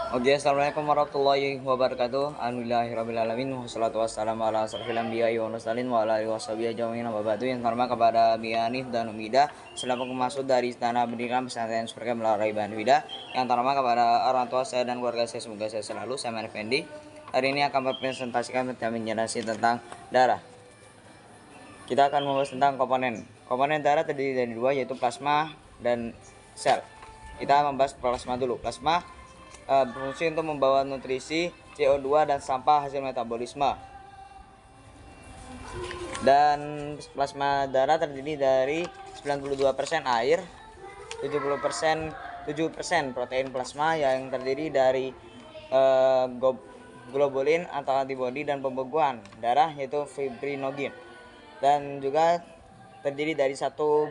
Oke, assalamualaikum warahmatullahi wabarakatuh. Alhamdulillahirobbilalamin. Wassalatu wassalamu ala asrofil anbiya'i wal mursalin wa ala alihi washabihi ajmain. Amma ba'du. Yang terhormat kepada Bi Hanif dan Umida selaku pengasuh dari Istana Pendidikan Pesantren Surga melalui Bahan Wida. Yang terhormat kepada orang tua saya dan keluarga saya, semoga saya selalu. Saya Manif Fendi. Hari ini akan berpresentasikan tentang menjelaskan tentang darah. Kita akan membahas tentang komponen. Komponen darah terdiri dari dua, yaitu plasma dan sel. Kita membahas plasma dulu. Plasma berfungsi untuk membawa nutrisi, CO2 dan sampah hasil metabolisme. Dan plasma darah terdiri dari 92% air, 7% protein plasma yang terdiri dari globulin atau antibodi dan pembekuan darah yaitu fibrinogen, dan juga terdiri dari 1%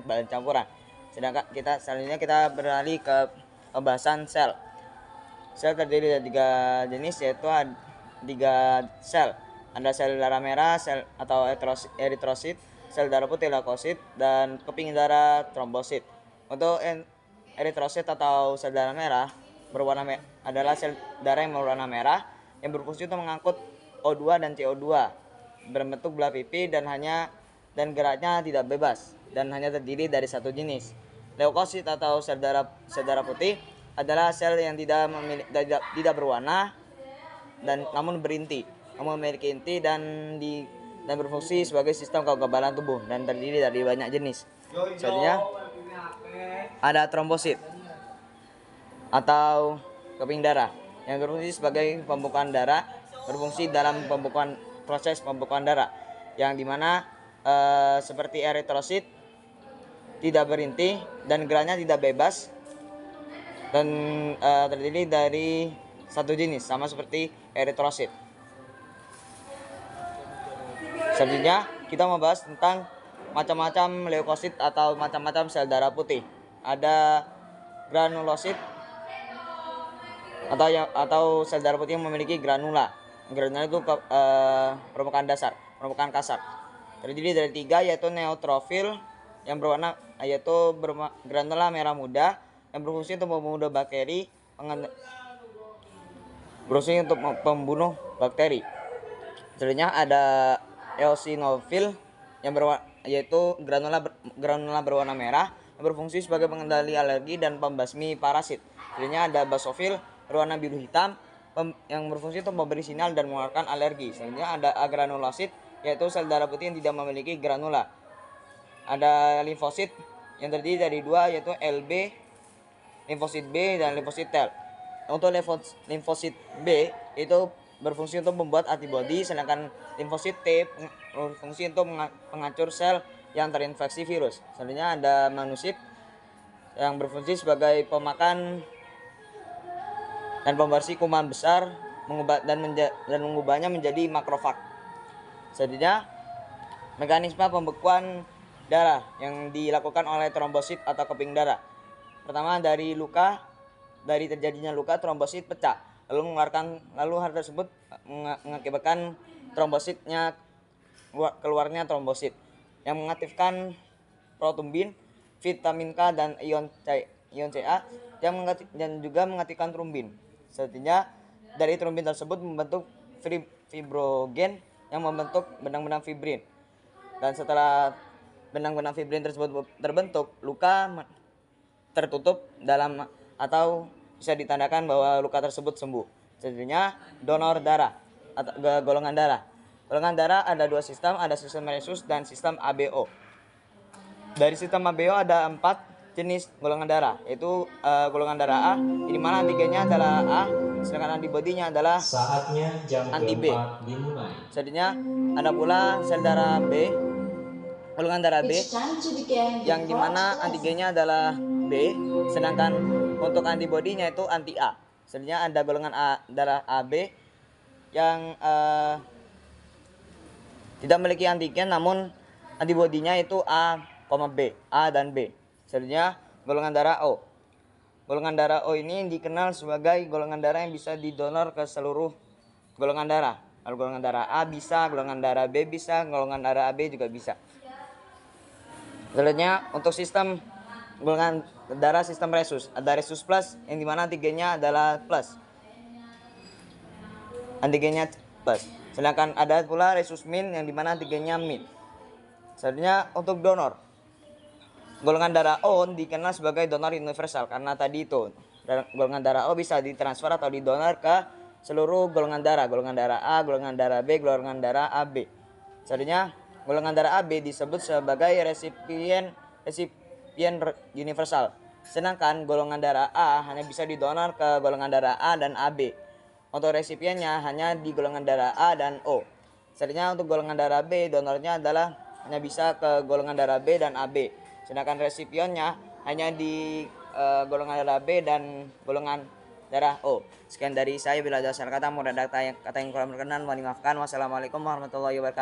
bahan campuran. Sedangkan selanjutnya kita beralih ke pembahasan sel. Sel terdiri dari 3 jenis, yaitu 3 sel. Ada sel darah merah, sel atau eritrosit, sel darah putih leukosit, dan keping darah trombosit. Untuk eritrosit atau sel darah merah adalah sel darah yang berwarna merah yang berfungsi untuk mengangkut O2 dan CO2 berbentuk belah pipi dan geraknya tidak bebas dan hanya terdiri dari satu jenis. Leukosit atau sel darah putih adalah sel yang tidak berwarna dan namun berinti, memiliki inti dan berfungsi sebagai sistem kekebalan tubuh dan terdiri dari banyak jenis. Selanjutnya ada trombosit atau keping darah yang berfungsi sebagai pembekuan darah, berfungsi dalam proses pembekuan darah, yang dimana seperti eritrosit tidak berinti dan geraknya tidak bebas dan terdiri dari satu jenis, sama seperti eritrosit. Selanjutnya kita membahas tentang macam-macam leukosit atau macam-macam sel darah putih. Ada granulosit atau sel darah putih yang memiliki granula. Granula itu permukaan kasar. Terdiri dari 3, yaitu neutrofil yang granula merah muda yang berfungsi untuk membunuh bakteri. Selanjutnya ada eosinofil yaitu granula berwarna merah yang berfungsi sebagai pengendali alergi dan pembasmi parasit. Selanjutnya ada basofil berwarna biru hitam yang berfungsi untuk memberi sinyal dan mengeluarkan alergi. Selanjutnya ada agranulosit yaitu sel darah putih yang tidak memiliki granula. Ada limfosit yang terdiri dari 2, yaitu LB, limfosit B dan limfosit T. Untuk limfosit B itu berfungsi untuk membuat antibodi, sedangkan limfosit T berfungsi untuk menghancur sel yang terinfeksi virus. Selanjutnya ada monosit yang berfungsi sebagai pemakan dan pembersih kuman besar, mengubahnya menjadi makrofag. Selanjutnya mekanisme pembekuan darah yang dilakukan oleh trombosit atau keping darah. Pertama, dari terjadinya luka, trombosit pecah, lalu hal tersebut mengakibatkan keluarnya trombosit yang mengaktifkan protumbin, vitamin K dan ion Ca dan juga mengaktifkan trombin. Selanjutnya dari trombin tersebut membentuk fibrogen yang membentuk benang-benang fibrin. Dan setelah benang-benang fibrin tersebut terbentuk, luka tertutup atau bisa ditandakan bahwa luka tersebut sembuh. Selanjutnya donor darah atau golongan darah. Golongan darah ada 2 sistem, ada sistem Rhesus dan sistem ABO. Dari sistem ABO ada 4 jenis golongan darah, yaitu golongan darah A, di mana antigennya adalah A, sedangkan antibodinya adalah anti B. Selanjutnya ada pula sel darah B, golongan darah B, yang dimana antigennya adalah B, sedangkan untuk antibodinya itu anti A. Selanjutnya ada golongan darah AB yang tidak memiliki antigen namun antibodinya itu A, B, A dan B. Selanjutnya golongan darah O. Golongan darah O ini dikenal sebagai golongan darah yang bisa didonor ke seluruh golongan darah. Lalu golongan darah A bisa, golongan darah B bisa, golongan darah AB juga bisa. Selanjutnya untuk sistem golongan darah sistem resus. Ada resus plus yang dimana antigennya adalah plus. Antigennya plus. Sedangkan ada pula resus min yang dimana antigennya min. Selanjutnya untuk donor. Golongan darah O dikenal sebagai donor universal karena tadi itu golongan darah O bisa ditransfer atau didonor ke seluruh golongan darah A, golongan darah B, golongan darah AB. Selanjutnya golongan darah AB disebut sebagai resipien universal. Sedangkan golongan darah A hanya bisa didonor ke golongan darah A dan AB. Untuk resipiennya hanya di golongan darah A dan O. Selanjutnya untuk golongan darah B donornya adalah hanya bisa ke golongan darah B dan AB. Sedangkan resipionnya hanya di golongan darah B dan golongan darah O. Sekian dari saya, bila ada salah kata, mohon kata yang kurang berkenan mohon dimaafkan. Wassalamualaikum warahmatullahi wabarakatuh.